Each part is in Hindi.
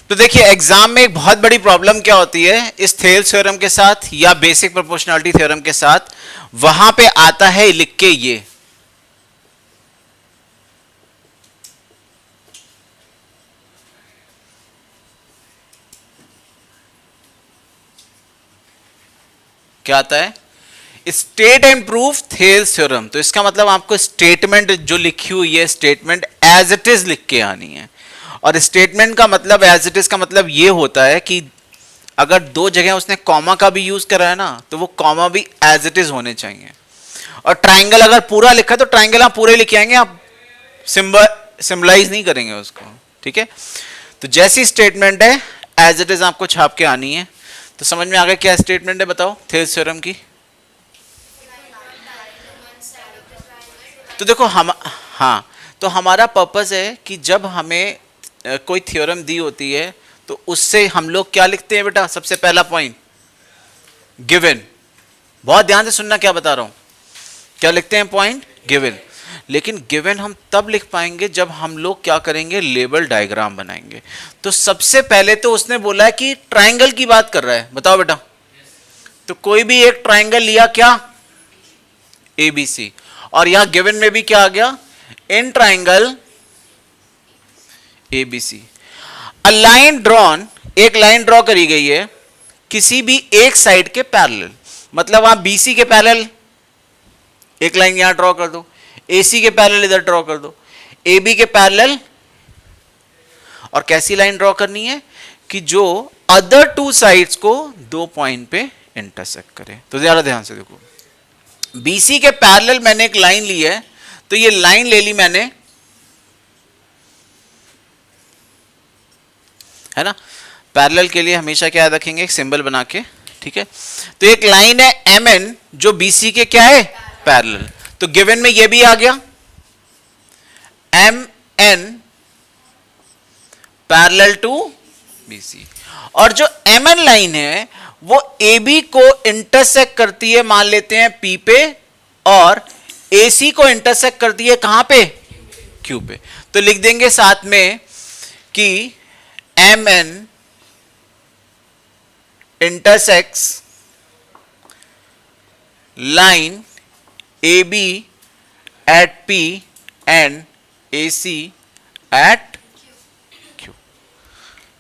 तो देखिए एग्जाम में एक बहुत बड़ी प्रॉब्लम क्या होती है इस थेल्स थ्योरम के साथ या बेसिक प्रोपोर्शनैलिटी थ्योरम के साथ, वहां पे आता है लिख के ये क्या आता है, state and proof Thales theorem. तो इसका मतलब आपको स्टेटमेंट जो लिखी हुई है स्टेटमेंट एज इट इज लिख के आनी है। और स्टेटमेंट का मतलब एज इट इज का मतलब ये होता है कि अगर दो जगह उसने कॉमा का भी यूज करा है ना तो वो कॉमा भी एज इट इज होने चाहिए। और ट्राइंगल अगर पूरा लिखा है तो ट्राइंगल आप पूरे लिखे आएंगे, आप सिंबलाइज नहीं करेंगे उसको, ठीक है। तो जैसी स्टेटमेंट है एज इट इज आपको छाप के आनी है। तो समझ में आ गया क्या स्टेटमेंट है, बताओ थेल्स थ्योरम की। तो देखो हम, हाँ, तो हमारा पर्पस है कि जब हमें कोई थ्योरम दी होती है तो उससे हम लोग क्या लिखते हैं बेटा, सबसे पहला पॉइंट गिवन। बहुत ध्यान से सुनना क्या बता रहा हूं, क्या लिखते हैं, पॉइंट गिवन। लेकिन गिवन हम तब लिख पाएंगे जब हम लोग क्या करेंगे, लेबल डायग्राम बनाएंगे। तो सबसे पहले तो उसने बोला है कि ट्राइंगल की बात कर रहा है, बताओ बेटा। तो कोई भी एक ट्राइंगल लिया क्या, एबीसी, और यहां गिवन में भी क्या आ गया, in triangle ABC a line drawn, एक लाइन ड्रॉ करी गई है किसी भी एक साइड के पैरेलल। मतलब आप बीसी के पैरेलल एक लाइन यहां ड्रॉ कर दो, एसी के पैरेलल इधर ड्रॉ कर दो, एबी के पैरेलल, और कैसी लाइन ड्रॉ करनी है कि जो अदर टू साइड्स को दो पॉइंट पे इंटरसेक्ट करे। तो ज्यादा ध्यान से देखो, बीसी के पैरेलल मैंने एक लाइन ली है, तो ये लाइन ले ली मैंने, है ना। पैरेलल के लिए हमेशा क्या रखेंगे, एक सिंबल बना के, ठीक है। तो एक लाइन है एम एन जो बीसी के क्या है, पैरेलल। तो गिवन में ये भी आ गया M N parallel to BC. और जो एम एन लाइन है वो ए बी को इंटरसेक्ट करती है, मान लेते हैं पी पे, और ए सी को इंटरसेक्ट करती है कहां पे, क्यू पे। तो लिख देंगे साथ में कि M N intersects line A B at P and A C at Q.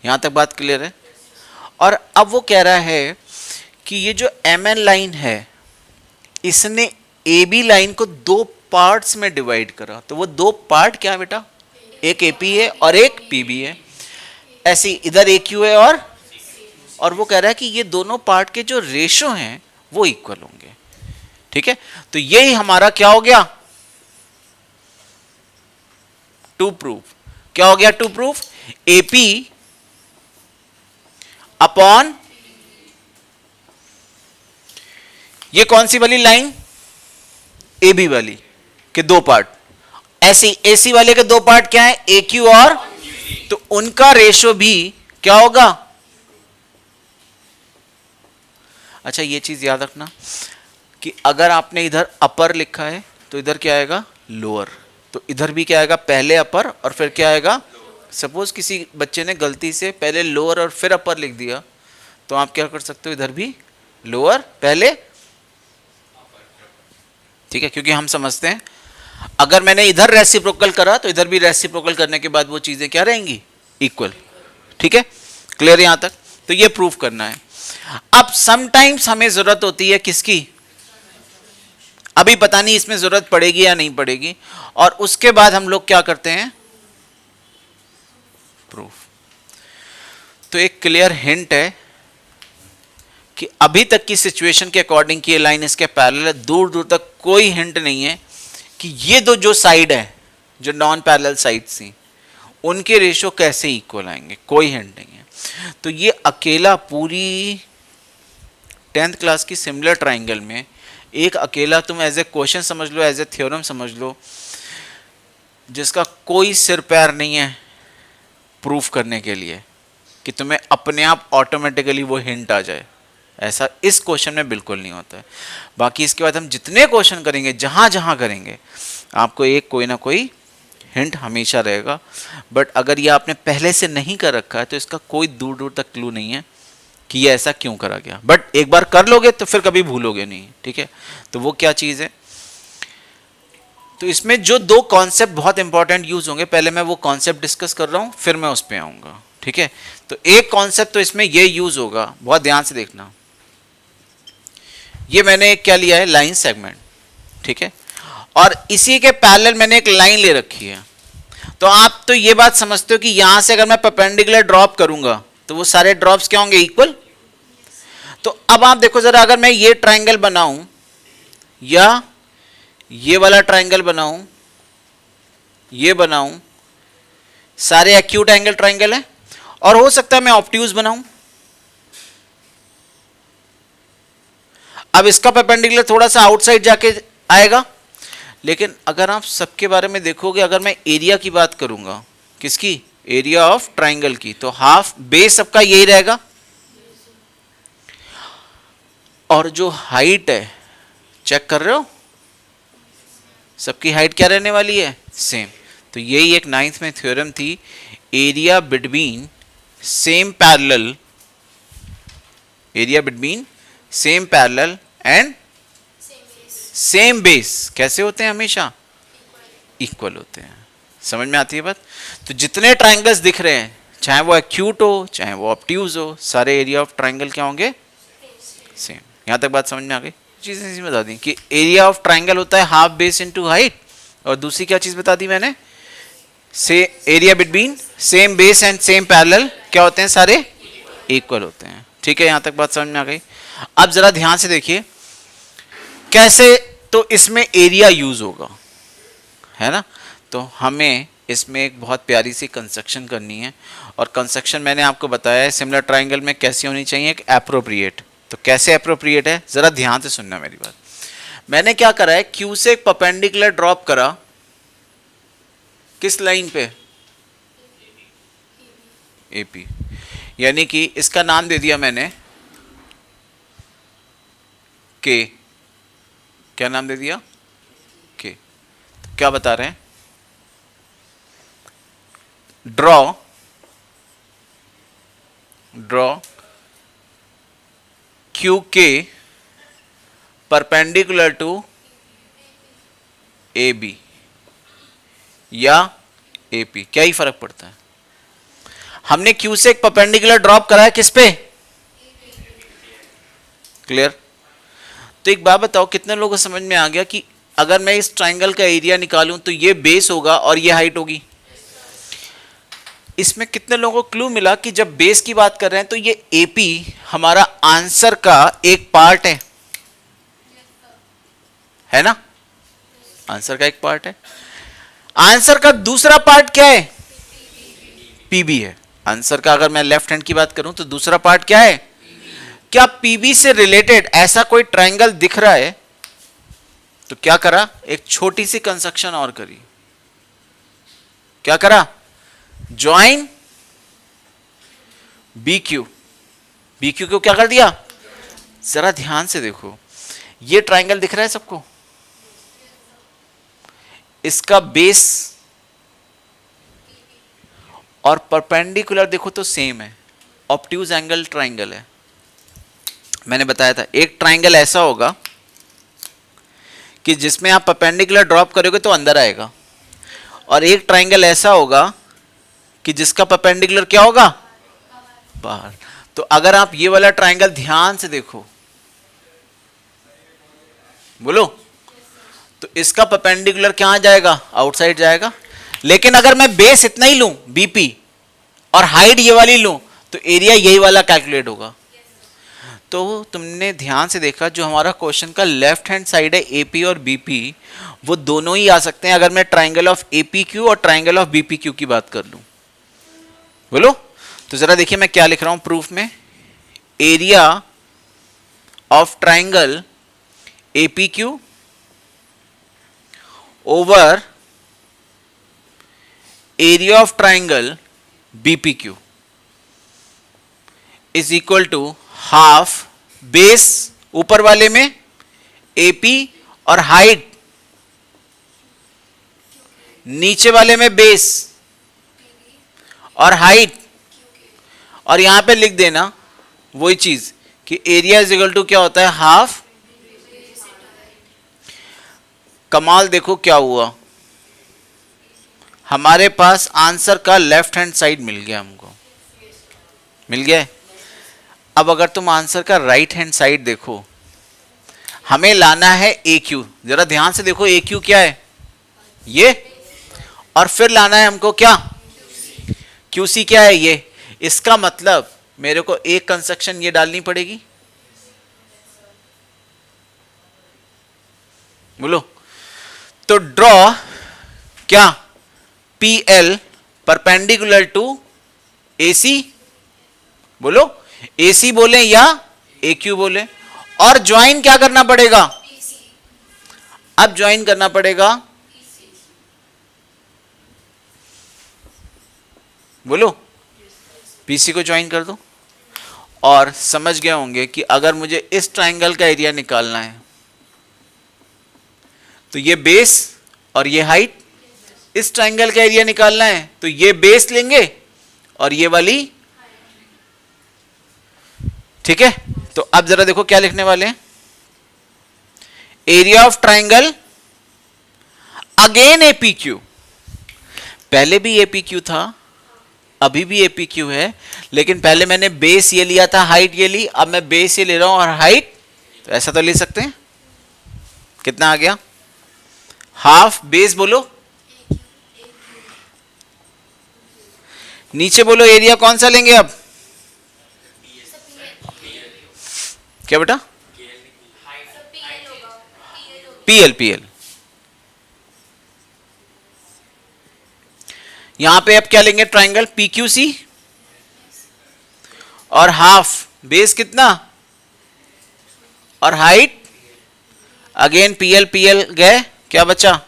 यहां तक बात क्लियर है। और अब वो कह रहा है कि ये जो एम एन लाइन है इसने ए बी लाइन को दो पार्ट्स में डिवाइड करा। तो वो दो पार्ट क्या है बेटा, एक ए पी है और एक पी बी है। ऐसी इधर ए क्यू है और वो कह रहा है कि ये दोनों पार्ट के जो रेशो हैं वो इक्वल होंगे, ठीक है। तो यही हमारा क्या हो गया, टू प्रूफ। क्या हो गया टू प्रूफ, एपी अपॉन ये कौन सी वाली लाइन, ए बी वाली के दो पार्ट, ऐसी एसी वाले के दो पार्ट क्या है, ए क्यू और, तो उनका रेशो भी क्या होगा। अच्छा ये चीज याद रखना कि अगर आपने इधर अपर लिखा है तो इधर क्या आएगा, लोअर। तो इधर भी क्या आएगा, पहले अपर और फिर क्या आएगा। सपोज किसी बच्चे ने गलती से पहले लोअर और फिर अपर लिख दिया, तो आप क्या कर सकते हो, इधर भी लोअर पहले, ठीक है। क्योंकि हम समझते हैं अगर मैंने इधर रेसिप्रोकल करा तो इधर भी रेसिप्रोकल करने के बाद वो चीजें क्या रहेंगी, इक्वल, ठीक है। क्लियर यहां तक। तो ये प्रूफ करना है। अब समटाइम्स हमें जरूरत होती है किसकी, अभी पता नहीं इसमें जरूरत पड़ेगी या नहीं पड़ेगी, और उसके बाद हम लोग क्या करते हैं, प्रूफ। तो एक क्लियर हिंट है कि अभी तक की सिचुएशन के अकॉर्डिंग की ये लाइन इसके पैरेलल है, दूर दूर तक कोई हिंट नहीं है कि ये दो जो साइड है, जो नॉन पैरेलल साइड्स थी, उनके रेशो कैसे इक्वल आएंगे, कोई हिंट नहीं है। तो ये अकेला पूरी 10th क्लास की सिमिलर ट्राइंगल में एक अकेला तुम एज ए क्वेश्चन समझ लो, एज ए थ्योरम समझ लो, जिसका कोई सिर पैर नहीं है प्रूफ करने के लिए कि तुम्हें अपने आप ऑटोमेटिकली वो हिंट आ जाए। ऐसा इस क्वेश्चन में बिल्कुल नहीं होता है। बाकी इसके बाद हम जितने क्वेश्चन करेंगे, जहां जहां करेंगे, आपको एक कोई ना कोई हिंट हमेशा रहेगा, बट अगर ये आपने पहले से नहीं कर रखा है तो इसका कोई दूर दूर तक क्लू नहीं है कि ये ऐसा क्यों करा गया, बट एक बार कर लोगे तो फिर कभी भूलोगे नहीं, ठीक है। तो वो क्या चीज़ है, तो इसमें जो दो कॉन्सेप्ट बहुत इंपॉर्टेंट यूज होंगे, पहले मैं वो कॉन्सेप्ट डिस्कस कर रहा हूं, फिर मैं उस पर आऊंगा, ठीक है। तो एक कॉन्सेप्ट तो इसमें ये यूज होगा, बहुत ध्यान से देखना। ये मैंने क्या लिया है, लाइन सेगमेंट, ठीक है, और इसी के पैरेलल मैंने एक लाइन ले रखी है। तो आप तो ये बात समझते हो कि यहां से अगर मैं परपेंडिकुलर ड्रॉप करूंगा तो वो सारे ड्रॉप्स क्या होंगे, इक्वल। तो अब आप देखो जरा, अगर मैं ये ट्राइंगल बनाऊं या ये वाला ट्राइंगल बनाऊं, ये बनाऊं, सारे एक्यूट एंगल ट्राइंगल है, और हो सकता है मैं ऑब्ट्यूज बनाऊं। अब इसका परपेंडिकुलर थोड़ा सा आउटसाइड जाके आएगा, लेकिन अगर आप सबके बारे में देखोगे, अगर मैं एरिया की बात करूंगा, किसकी, एरिया ऑफ ट्राइंगल की, तो हाफ बेस सबका यही रहेगा, और जो हाइट है, चेक कर रहे हो, सबकी हाइट क्या रहने वाली है, सेम। तो यही एक 9th में थ्योरम थी, area between same parallel, area between same parallel and same base कैसे होते हैं, हमेशा इक्वल होते हैं। समझ में आती है बात। तो जितने ट्राइंगल्स दिख रहे हैं, चाहे वो एक्यूट हो चाहे वो ऑब्ट्यूज हो, सारे एरिया ऑफ ट्राइंगल क्या होंगे, सेम। यहां तक बात समझ में आ गई। चीजें इसी बता दी कि एरिया ऑफ ट्राइंगल होता है हाफ बेस इनटू हाइट, और दूसरी क्या चीज बता दी मैंने, से area between same base and same parallel क्या होते हैं, सारे इक्वल होते हैं, ठीक है। यहां तक बात समझ में आ गई। अब जरा ध्यान से देखिए कैसे, तो इसमें एरिया यूज होगा, है ना। तो हमें इसमें एक बहुत प्यारी सी कंस्ट्रक्शन करनी है, और कंस्ट्रक्शन मैंने आपको बताया है सिमिलर ट्राइंगल में कैसी होनी चाहिए, एक एप्रोप्रिएट। तो कैसे एप्रोप्रिएट है, जरा ध्यान से सुनना मेरी बात। मैंने क्या करा है, क्यू से एक परपेंडिकुलर ड्रॉप करा, किस लाइन पे, एपी, यानी कि इसका नाम दे दिया मैंने के, क्या नाम दे दिया, के। तो क्या बता रहे हैं, ड्रॉ क्यू के परपेंडिकुलर टू ए बी या ए पी, क्या ही फर्क पड़ता है। हमने क्यू से एक परपेंडिकुलर ड्रॉप करा है किस पे, क्लियर। तो एक बात बताओ, कितने लोगों को समझ में आ गया कि अगर मैं इस ट्राइंगल का एरिया निकालूं तो ये बेस होगा और ये हाइट होगी। इसमें कितने लोगों को क्लू मिला कि जब बेस की बात कर रहे हैं तो ये एपी हमारा आंसर का एक पार्ट है ना, आंसर का एक पार्ट है। आंसर का दूसरा पार्ट क्या है, पीबी है। आंसर का अगर मैं लेफ्ट हैंड की बात करूं तो दूसरा पार्ट क्या है, क्या पीबी से रिलेटेड ऐसा कोई ट्राइंगल दिख रहा है। तो क्या करा, एक छोटी सी कंस्ट्रक्शन और करी, क्या करा, ज्वाइन बी क्यू को क्या कर दिया, जरा ध्यान से देखो, ये ट्राइंगल दिख रहा है सबको, इसका बेस और परपेंडिकुलर देखो तो सेम है, ऑब्ट्यूज एंगल ट्राइंगल है। मैंने बताया था एक ट्राइंगल ऐसा होगा कि जिसमें आप परपेंडिकुलर ड्रॉप करोगे तो अंदर आएगा, और एक ट्राइंगल ऐसा होगा कि जिसका परपेंडिकुलर क्या होगा, बाहर। तो अगर आप ये वाला ट्राइंगल ध्यान से देखो, बोलो, तो इसका परपेंडिकुलर कहां जाएगा, आउटसाइड जाएगा। लेकिन अगर मैं बेस इतना ही लूं बीपी और हाइट ये वाली लूं तो एरिया यही वाला कैलकुलेट होगा। तो तुमने ध्यान से देखा, जो हमारा क्वेश्चन का लेफ्ट हैंड साइड है एपी और बीपी, वो दोनों ही आ सकते हैं अगर मैं ट्राइंगल ऑफ एपी क्यू और ट्राइंगल ऑफ बीपी क्यू की बात कर लूं। बोलो, तो जरा देखिए मैं क्या लिख रहा हूं प्रूफ में, area of triangle AP Q over area of triangle BP Q is equal to half base ऊपर वाले में एपी और हाइट नीचे वाले में बेस और हाइट, और यहां पे लिख देना वही चीज कि एरिया इज इक्वल टू क्या होता है, हाफ। कमाल देखो क्या हुआ, हमारे पास आंसर का लेफ्ट हैंड साइड मिल गया, हमको मिल गया है। अब अगर तुम आंसर का राइट हैंड साइड देखो, हमें लाना है ए क्यू, जरा ध्यान से देखो ए क्यू क्या है ये, और फिर लाना है हमको क्या, क्यू सी क्या है ये। इसका मतलब मेरे को एक कंस्ट्रक्शन ये डालनी पड़ेगी, बोलो। तो ड्रॉ क्या, पी एल परपेंडिकुलर टू ए सी, बोलो ए सी बोले या ए क्यू बोले, और ज्वाइन क्या करना पड़ेगा, अब ज्वाइन करना पड़ेगा, बोलो पीसी को ज्वाइन कर दो। और समझ गए होंगे कि अगर मुझे इस ट्राइंगल का एरिया निकालना है तो ये बेस और ये हाइट, इस ट्राइंगल का एरिया निकालना है तो ये बेस लेंगे और ये वाली, ठीक है। तो अब जरा देखो क्या लिखने वाले हैं, एरिया ऑफ ट्राइंगल अगेन एपीक्यू, पहले भी एपीक्यू था, अभी भी एपीक्यू है, लेकिन पहले मैंने बेस ये लिया था, हाइट ये ली, अब मैं बेस ये ले रहा हूं और हाइट, तो ऐसा तो ले सकते हैं। कितना आ गया, हाफ बेस, बोलो नीचे बोलो एरिया कौन सा लेंगे अब, क्या बेटा, पीएल, पीएल। यहां पे अब क्या लेंगे, ट्राइंगल पीक्यूसी, और हाफ बेस कितना, और हाइट अगेन पीएल, पीएल गए, क्या बचा,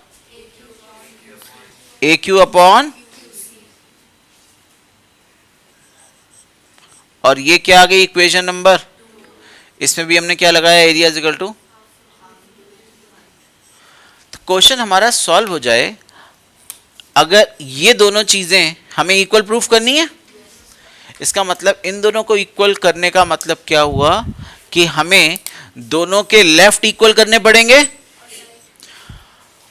ए क्यू अपॉन, और ये क्या आ गई इक्वेशन नंबर, इसमें भी हमने क्या लगाया, एरिया इज इक्वल टू। तो क्वेश्चन हमारा सॉल्व हो जाए अगर ये दोनों चीजें हमें इक्वल प्रूफ करनी है। इसका मतलब इन दोनों को इक्वल करने का मतलब क्या हुआ कि हमें दोनों के लेफ्ट इक्वल करने पड़ेंगे,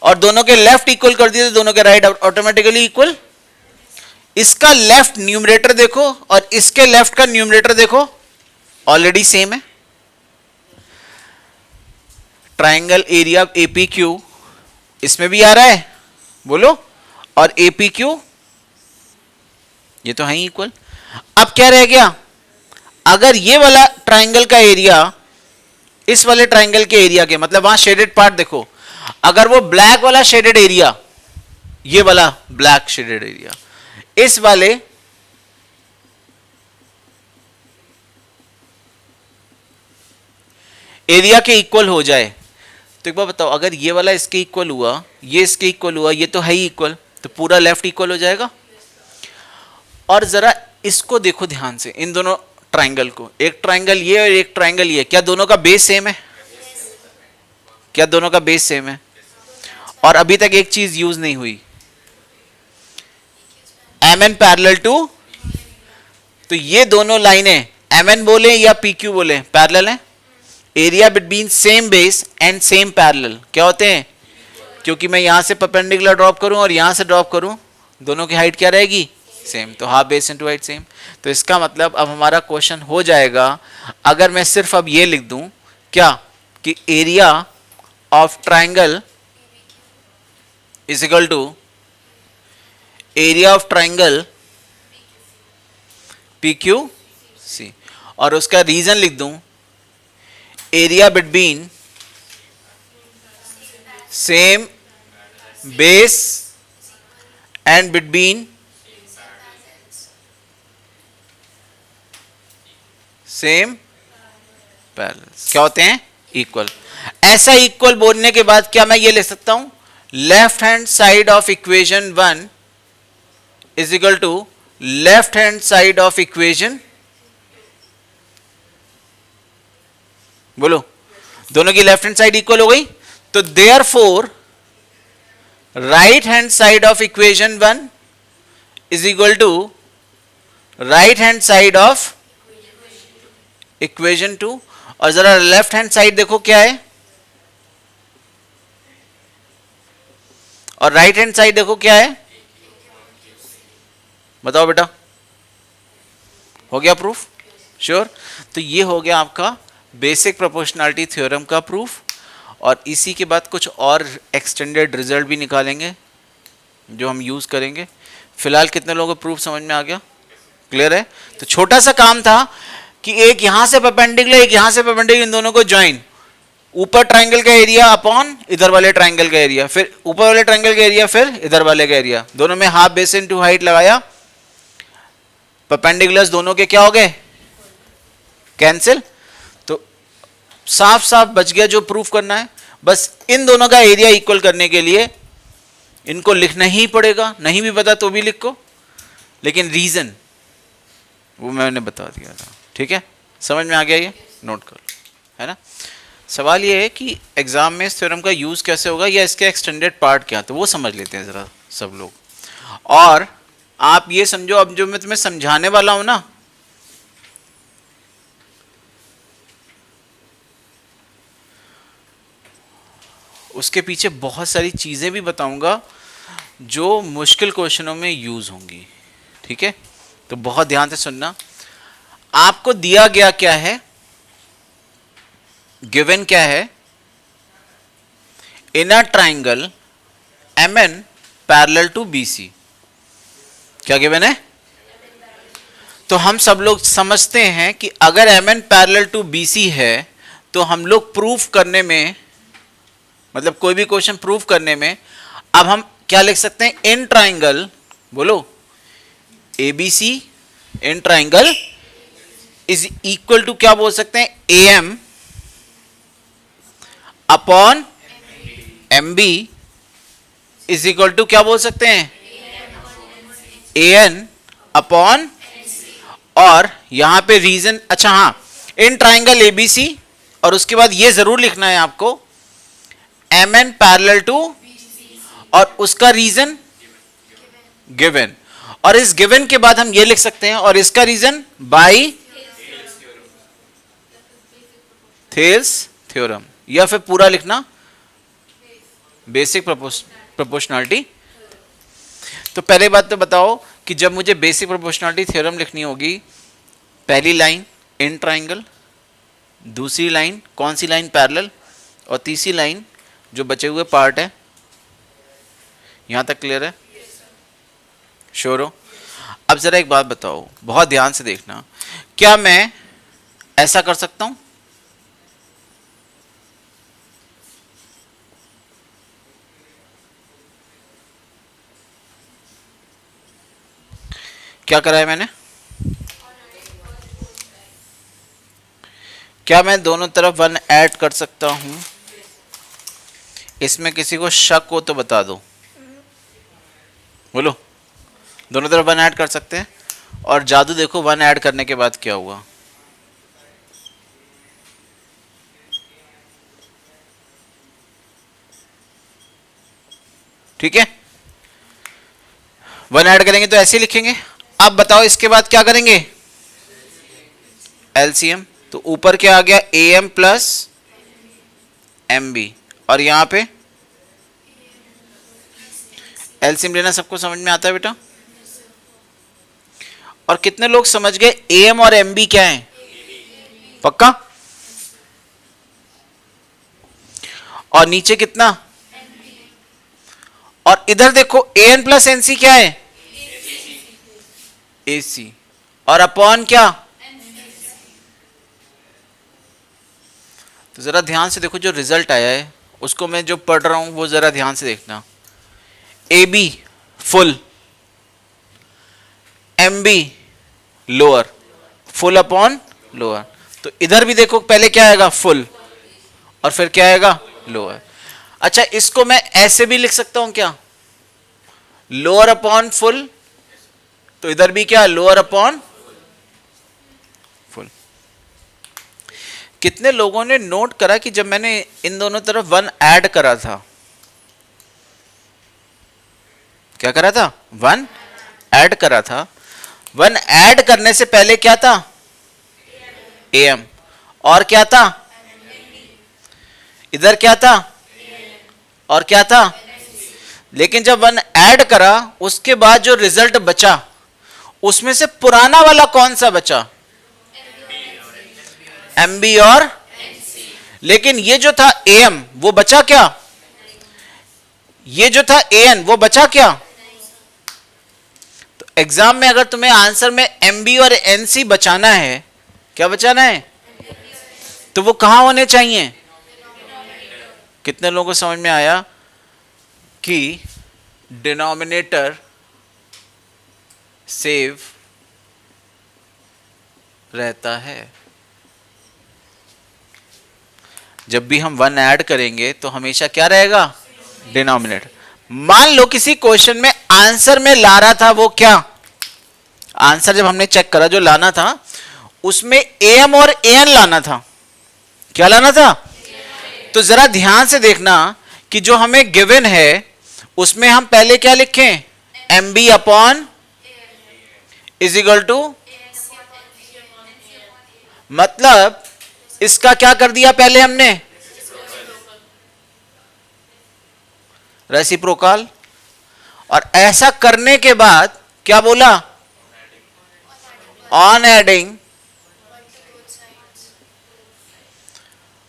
और दोनों के लेफ्ट इक्वल कर दिए तो दोनों के राइट ऑटोमेटिकली इक्वल। इसका लेफ्ट न्यूमरेटर देखो और इसके लेफ्ट का न्यूमरेटर देखो, ऑलरेडी सेम है। ट्राइंगल एरिया एपीक्यू इसमें भी आ रहा है, बोलो, और एपीक्यू ये तो है ही इक्वल। अब क्या रह गया, अगर ये वाला ट्राइंगल का एरिया इस वाले ट्राइंगल के एरिया के, मतलब वहां शेडेड पार्ट देखो, अगर वो ब्लैक वाला शेडेड एरिया, ये वाला ब्लैक शेडेड एरिया इस वाले एरिया के इक्वल हो जाए, तो एक बार बताओ, अगर ये वाला इसके इक्वल हुआ, ये इसके इक्वल हुआ, ये तो है ही इक्वल, तो पूरा लेफ्ट इक्वल हो जाएगा। और जरा इसको देखो ध्यान से, इन दोनों ट्राइंगल को, एक ट्राइंगल ये और एक ट्राइंगल ये, क्या दोनों का बेस सेम है, क्या दोनों का बेस सेम है। और अभी तक एक चीज यूज नहीं हुई, एम एन पैरेलल टू, तो ये दोनों लाइनें एम एन बोले या पी क्यू बोले पैरेलल हैं। Area between same base and same parallel क्या होते हैं, क्योंकि मैं यहां से परपेंडिकुलर ड्रॉप करूं और यहां से ड्रॉप करूं, दोनों की हाइट क्या रहेगी, सेम, तो half base into height same. तो इसका मतलब अब हमारा क्वेश्चन हो जाएगा, अगर मैं सिर्फ अब ये लिख दूं क्या कि area of triangle is equal to area of triangle P Q C, और उसका रीजन लिख दूं area between same base and between same parallel क्या होते हैं, इक्वल। ऐसा इक्वल बोलने के बाद क्या मैं ये ले सकता हूं, left hand side of equation 1 is equal to left hand side of equation, बोलो, दोनों की लेफ्ट हैंड साइड इक्वल हो गई, तो therefore right hand side of equation 1 is equal to right hand side of equation 2, और जरा लेफ्ट हैंड साइड देखो क्या है, और राइट हैंड साइड देखो क्या है, बताओ बेटा, हो गया प्रूफ? श्योर? तो ये हो गया आपका बेसिक प्रोपोर्शनैलिटी थ्योरम का प्रूफ, और इसी के बाद कुछ और एक्सटेंडेड रिजल्ट भी निकालेंगे जो हम यूज करेंगे। फिलहाल कितने लोगों को प्रूफ समझ में आ गया? क्लियर है? तो छोटा सा काम था कि एक यहां से परपेंडिकुलर, एक यहां से परपेंडिकुलर, इन दोनों को ज्वाइन, ऊपर ट्राइंगल का एरिया अपॉन इधर वाले ट्राइंगल का एरिया, फिर ऊपर वाले ट्राइंगल का एरिया, फिर इधर वाले का एरिया, दोनों में हाफ बेस इनटू हाइट लगाया, परपेंडिकुलर्स दोनों के क्या हो गए? कैंसिल। तो साफ साफ बच गया जो प्रूफ करना है। बस इन दोनों का एरिया इक्वल करने के लिए इनको लिखना ही पड़ेगा, नहीं भी पता तो भी लिखो, लेकिन रीजन वो मैंने बता दिया था। ठीक है, समझ में आ गया? ये नोट कर लो, है ना। सवाल ये है कि एग्जाम में इस थ्योरम का यूज कैसे होगा या इसके एक्सटेंडेड पार्ट क्या, तो वो समझ लेते हैं जरा सब लोग। और आप ये समझो, अब जो मैं तुम्हें समझाने वाला हूं ना, उसके पीछे बहुत सारी चीजें भी बताऊंगा जो मुश्किल क्वेश्चनों में यूज होंगी। ठीक है, तो बहुत ध्यान से सुनना। आपको दिया गया क्या है, गिवन क्या है, in a triangle MN parallel to BC, क्या गिवन है? तो हम सब लोग समझते हैं कि अगर MN पैरेलल टू BC है तो हम लोग प्रूफ करने में, मतलब कोई भी क्वेश्चन प्रूफ करने में, अब हम क्या लिख सकते हैं? इन ट्राइंगल, बोलो, ABC in triangle is equal to क्या बोल सकते हैं? AM upon MB is equal to क्या बोल सकते हैं? AN अपॉन, और यहां पे रीजन, अच्छा हाँ, इन ट्राइंगल ABC, और उसके बाद ये जरूर लिखना है आपको MN पैरेलल टू, और उसका रीजन गिवन, और इस गिवन के बाद हम ये लिख सकते हैं और इसका रीजन बाय थेल्स थ्योरम, या फिर पूरा लिखना बेसिक प्रोपोर्शनैलिटी। तो पहले बात तो बताओ कि जब मुझे बेसिक प्रोपोर्शनैलिटी थ्योरम लिखनी होगी, पहली लाइन इन ट्राइंगल, दूसरी लाइन कौन सी लाइन? पैरेलल, और तीसरी लाइन जो बचे हुए पार्ट है। यहां तक क्लियर है? श्योर हो? अब जरा एक बात बताओ, बहुत ध्यान से देखना, क्या मैं ऐसा कर सकता हूं? क्या करा है मैंने? क्या मैं दोनों तरफ 1 ऐड कर सकता हूं? इसमें किसी को शक हो तो बता दो, बोलो। दोनों तरफ 1 ऐड कर सकते हैं, और जादू देखो 1 ऐड करने के बाद क्या हुआ। ठीक है, 1 ऐड करेंगे तो ऐसे लिखेंगे। अब बताओ इसके बाद क्या करेंगे? LCM। तो ऊपर क्या आ गया? AM प्लस MB, और यहां पे LCM लेना सबको समझ में आता है बेटा? और कितने लोग समझ गए AM और MB क्या है? पक्का? और नीचे कितना? और इधर देखो AN प्लस NC क्या है? AC, और अपॉन क्या? तो जरा ध्यान से देखो, जो रिजल्ट आया है उसको मैं जो पढ़ रहा हूं वो जरा ध्यान से देखना। AB full, MB lower, full upon lower. तो इधर भी देखो, पहले क्या आएगा? फुल, और फिर क्या आएगा? लोअर। अच्छा, इसको मैं ऐसे भी लिख सकता हूं क्या? लोअर अपॉन फुल, तो इधर भी क्या? Lower upon full. कितने लोगों ने नोट करा कि जब मैंने इन दोनों तरफ 1 ऐड करा था क्या करा था? 1 ऐड करा था। 1 ऐड करने से पहले क्या था? AM। और क्या था? इधर क्या था? और क्या था? लेकिन जब 1 ऐड करा उसके बाद जो रिजल्ट बचा उसमें से पुराना वाला कौन सा बचा? MB और लेकिन ये जो था AM वो बचा क्या? ये जो था AN वो बचा क्या? तो एग्जाम में अगर तुम्हें आंसर में MB और NC बचाना है, क्या बचाना है? तो वो कहां होने चाहिए? कितने लोगों को समझ में आया कि डिनोमिनेटर सेव रहता है? जब भी हम 1 ऐड करेंगे तो हमेशा क्या रहेगा? डिनोमिनेटर। मान लो किसी क्वेश्चन में आंसर में ला रहा था वो क्या? आंसर जब हमने चेक करा जो लाना था उसमें AM और AN लाना था। क्या लाना था? तो जरा ध्यान से देखना कि जो हमें गिवन है उसमें हम पहले क्या लिखें? MB upon is equal to, मतलब इसका क्या कर दिया पहले हमने? रेसिप्रोकल। और ऐसा करने के बाद क्या बोला? On adding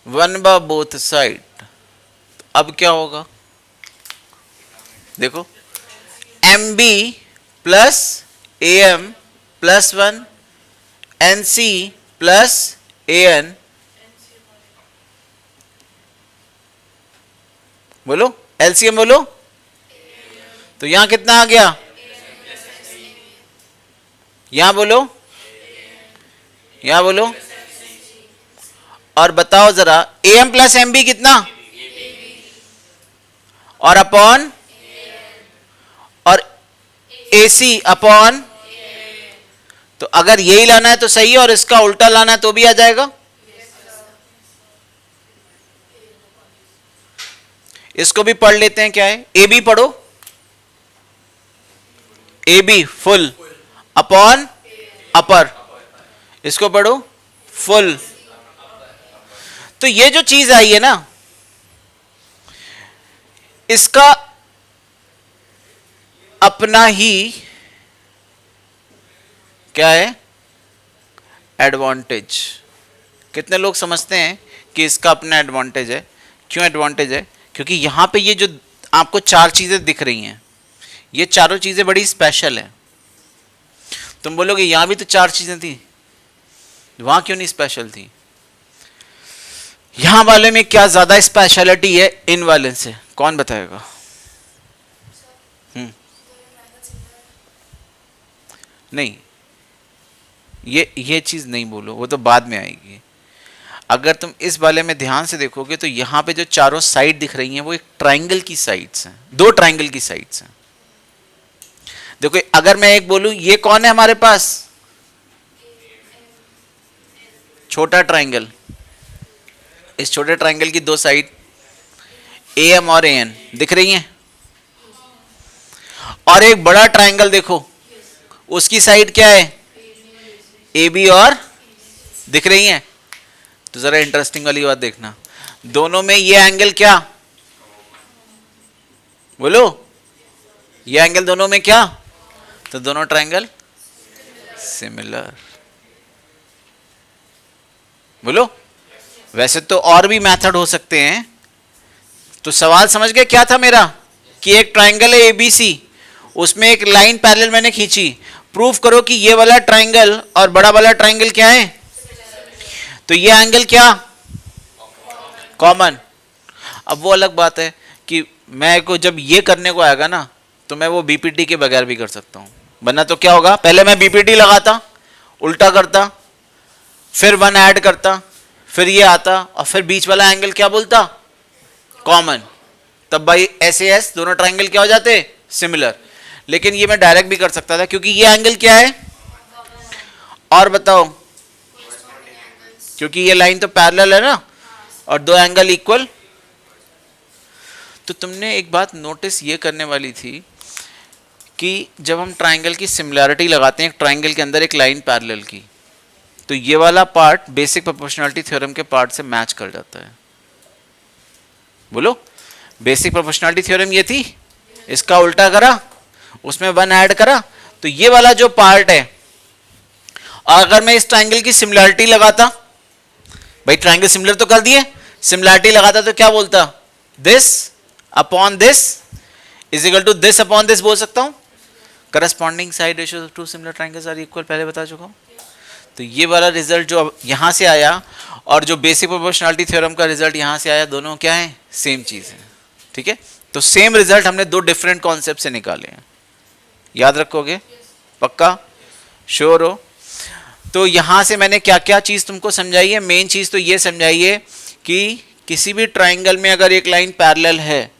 1 by both side. अब क्या होगा? देखो, MB plus AM plus 1 NC plus AN, बोलो LCM बोलो। तो यहां कितना आ गया? यहां बोलो, यहां बोलो। और बताओ जरा AM प्लस MB कितना? और अपॉन और AC अपॉन। तो अगर यही लाना है तो सही है और इसका उल्टा लाना है तो भी आ जाएगा। इसको भी पढ़ लेते हैं, क्या है? AB पढ़ो, AB फुल अपॉन अपर। इसको पढ़ो फुल। तो ये जो चीज आई है ना, इसका अपना ही क्या है? एडवांटेज। कितने लोग समझते हैं कि इसका अपना एडवांटेज है? क्यों एडवांटेज है? क्योंकि यहां पे ये जो आपको 4 चीजें दिख रही हैं, ये चारों चीजें बड़ी स्पेशल है। तुम बोलोगे यहां भी तो 4 चीजें थी, वहां क्यों नहीं स्पेशल थी? यहां वाले में क्या ज्यादा स्पेशलिटी है इन वाले से? कौन बताएगा? नहीं, ये चीज नहीं बोलो, वो तो बाद में आएगी। अगर तुम इस वाले में ध्यान से देखोगे तो यहां पे जो चारों साइड दिख रही हैं वो एक ट्रायंगल की साइड्स हैं, 2 ट्रायंगल की साइड्स हैं। देखो, अगर मैं एक बोलूं ये कौन है हमारे पास? छोटा ट्रायंगल। इस छोटे ट्रायंगल की 2 साइड AM और AN दिख रही हैं। और एक बड़ा ट्रायंगल देखो, उसकी साइड क्या है? AB और दिख रही हैं। तो जरा इंटरेस्टिंग वाली बात देखना, दोनों में ये एंगल क्या? बोलो, ये एंगल दोनों में क्या? तो दोनों ट्रायंगल सिमिलर। बोलो, वैसे तो और भी मेथड हो सकते हैं। तो सवाल समझ गए क्या था मेरा? कि एक ट्रायंगल है ABC, उसमें एक लाइन पैरेलल मैंने खींची, प्रूफ करो कि ये वाला ट्रायंगल और बड़ा वाला ट्रायंगल क्या है? तो ये एंगल क्या? कॉमन। अब वो अलग बात है कि मैं को जब ये करने को आएगा ना तो मैं वो BPT के बगैर भी कर सकता हूं। वरना तो क्या होगा, पहले मैं BPT लगाता, उल्टा करता, फिर 1 ऐड करता, फिर ये आता और फिर बीच वाला एंगल क्या बोलता? कॉमन। तब भाई SAS दोनों ट्रायंगल क्या हो जाते? सिमिलर। लेकिन ये मैं डायरेक्ट भी कर सकता था क्योंकि ये एंगल क्या है? और बताओ, क्योंकि ये लाइन तो पैरेलल है ना और 2 एंगल इक्वल। तो तुमने एक बात नोटिस ये करने वाली थी कि जब हम ट्राइंगल की सिमिलैरिटी लगाते हैं, एक ट्राइंगल के अंदर एक लाइन पैरेलल की, तो ये वाला पार्ट बेसिक प्रोपोर्शनैलिटी थ्योरम के पार्ट से मैच कर जाता है। बोलो, बेसिक प्रोपोर्शनैलिटी थ्योरम ये थी, इसका उल्टा करा, उसमें 1 ऐड करा, तो ये वाला जो पार्ट है, और अगर मैं इस ट्राइंगल की सिमिलैरिटी लगाता, भाई ट्राइंगल सिमिलर तो कर दिए, सिमिलैरिटी लगाता तो क्या बोलता, this upon this is equal to this upon this बोल सकता हूं। Corresponding side ratio of two similar triangles are equal, पहले बता चुका हूं। तो ये वाला रिजल्ट जो यहां से आया और जो बेसिक प्रोपोर्शनैलिटी थ्योरम का रिजल्ट यहां से आया, दोनों क्या है, सेम चीज है। ठीक है, तो सेम रिजल्ट हमने दो डिफरेंट कॉन्सेप्ट से निकाले हैं, याद रखोगे, पक्का, श्योर हो। तो यहां से मैंने क्या क्या चीज तुमको समझाई है, मेन चीज तो ये समझाई है कि किसी भी ट्राइंगल में अगर एक लाइन पैरेलल है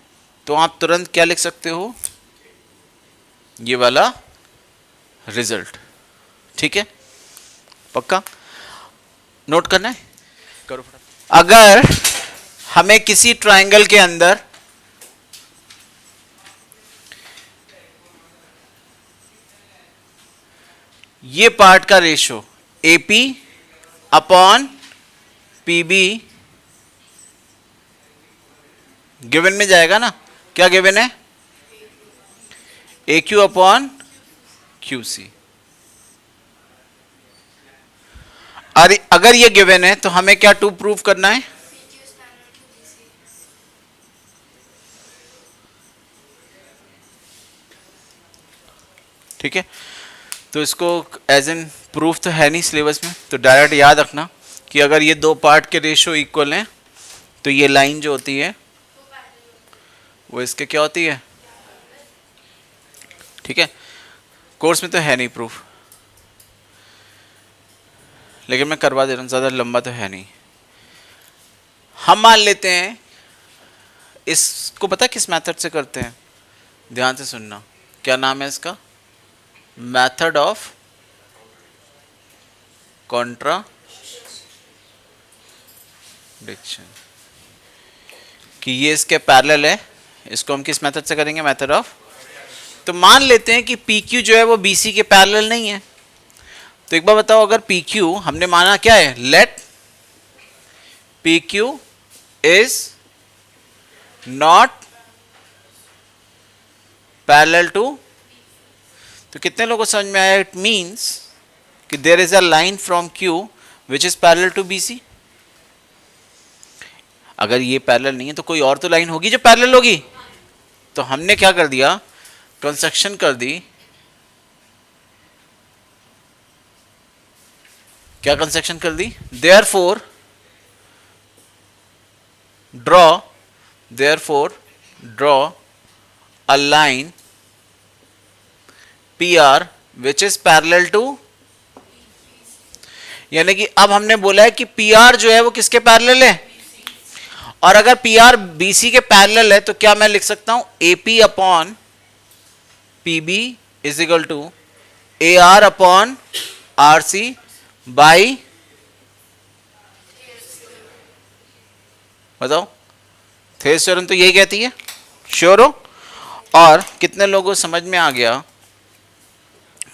तो आप तुरंत क्या लिख सकते हो, ये वाला रिजल्ट। ठीक है, पक्का, नोट करना है, करो फटाफट। अगर हमें किसी ट्राइंगल के अंदर ये पार्ट का ratio AP upon PB given में जाएगा ना, क्या गिवन है, A Q upon Q C. अगर ये गिवन है तो हमें क्या टू प्रूव करना है, ठीक है। तो इसको एज एन प्रूफ तो है नहीं सिलेबस में, तो डायरेक्ट याद रखना कि अगर ये दो पार्ट के रेशो इक्वल हैं तो ये लाइन जो होती है वो इसके क्या होती है, ठीक है। कोर्स में तो है नहीं प्रूफ, लेकिन मैं करवा दे रहा हूँ, ज़्यादा लंबा तो है नहीं। हम मान लेते हैं, इसको पता किस मेथड से करते हैं, ध्यान से सुनना, क्या नाम है इसका, मेथड ऑफ कॉन्ट्राडिक्शन, कि ये इसके पैरेलल है, इसको हम किस मेथड से करेंगे, मेथड ऑफ। तो मान लेते हैं कि PQ जो है वो BC के पैरेलल नहीं है, तो एक बार बताओ, अगर PQ हमने माना क्या है, let PQ is not parallel to, तो कितने लोगों को समझ में आया, इट मीन्स कि there is a line from Q which is parallel to BC। अगर ये पैरेलल नहीं है तो कोई और तो लाइन होगी जो पैरेलल होगी, तो हमने क्या कर दिया, कंस्ट्रक्शन कर दी, क्या कंस्ट्रक्शन कर दी, therefore draw a line PR which is parallel to, यानी कि अब हमने बोला है कि PR जो है वो किसके पैरेलल है, और अगर PR BC के पैरेलल है तो क्या मैं लिख सकता हूं, AP upon PB is equal to AR upon RC by, बताओ, थेस थ्योरम तो यही कहती है, श्योर हो। और कितने लोगों को समझ में आ गया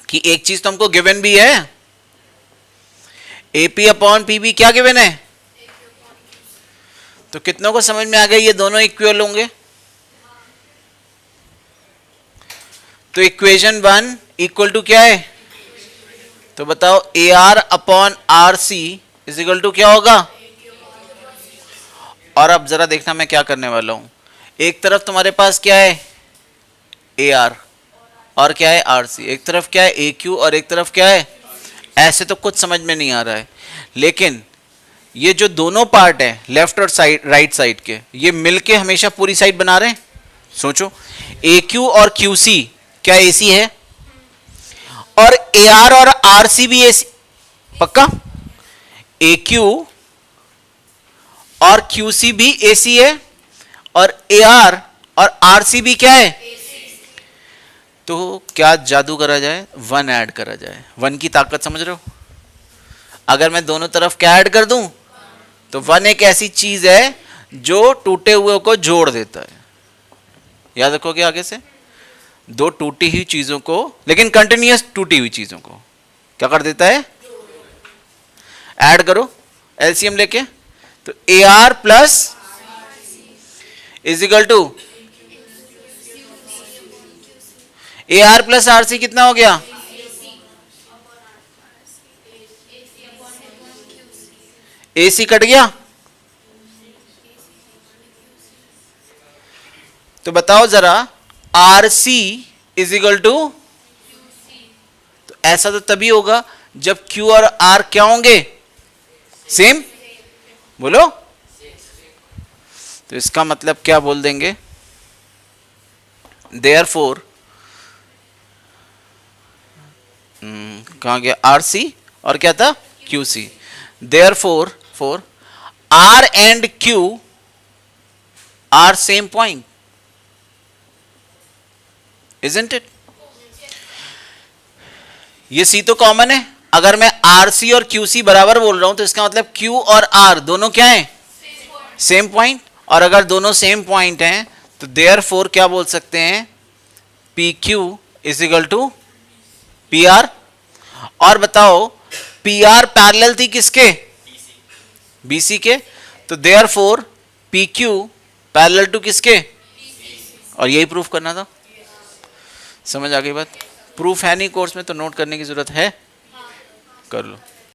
कि एक चीज तो हमको गिवन भी है, AP अपॉन PB क्या गिवन है, तो कितनों को समझ में आ गया ये दोनों इक्वल होंगे। तो इक्वेशन 1 इक्वल टू क्या है, तो बताओ AR upon RC is equal to क्या होगा। और अब जरा देखना मैं क्या करने वाला हूं, एक तरफ तुम्हारे पास क्या है AR और क्या है RC, एक तरफ क्या है AQ और एक तरफ क्या है, ऐसे तो कुछ समझ में नहीं आ रहा है, लेकिन ये जो दोनों पार्ट है लेफ्ट और साइड राइट साइड के, ये मिलके हमेशा पूरी साइड बना रहे हैं। सोचो, AQ और QC क्या AC है, और AR और RC भी AC, पक्का, AQ और QC भी AC है, और AR और RC भी क्या है, तो क्या जादू करा जाए, 1 ऐड करा जाए। 1 की ताकत समझ रहे हो, अगर मैं दोनों तरफ क्या ऐड कर दूं, तो 1 एक ऐसी चीज है जो टूटे हुए को जोड़ देता है, याद रखोगे आगे से। दो टूटी हुई चीजों को, लेकिन कंटिन्यूअस टूटी हुई चीजों को क्या कर देता है, ऐड करो एलसीएम लेके, तो A R plus is equal to A R plus R C कितना हो गया, ए सी कट गया। तो बताओ जरा R C is equal to, तो ऐसा तो तभी होगा जब Q और R क्या होंगे, सेम, बोलो। तो इसका मतलब क्या बोल देंगे, देयरफॉर कहां गया आर सी और क्या था Q C, therefore for R and Q R same point, isn't it. ये सी तो कॉमन है, अगर मैं आर सी और क्यू सी बराबर बोल रहा हूं तो इसका मतलब क्यू और आर दोनों क्या हैं, सेम पॉइंट, और अगर दोनों सेम पॉइंट हैं तो देयरफॉर क्या बोल सकते हैं, P Q is equal to P R. और बताओ पी आर पैरेलल थी किसके, बीसी के, तो therefore P Q parallel to किसके, और यही प्रूफ करना था। समझ आ गई बात, प्रूफ है नहीं कोर्स में तो नोट करने की जरूरत है, कर लो।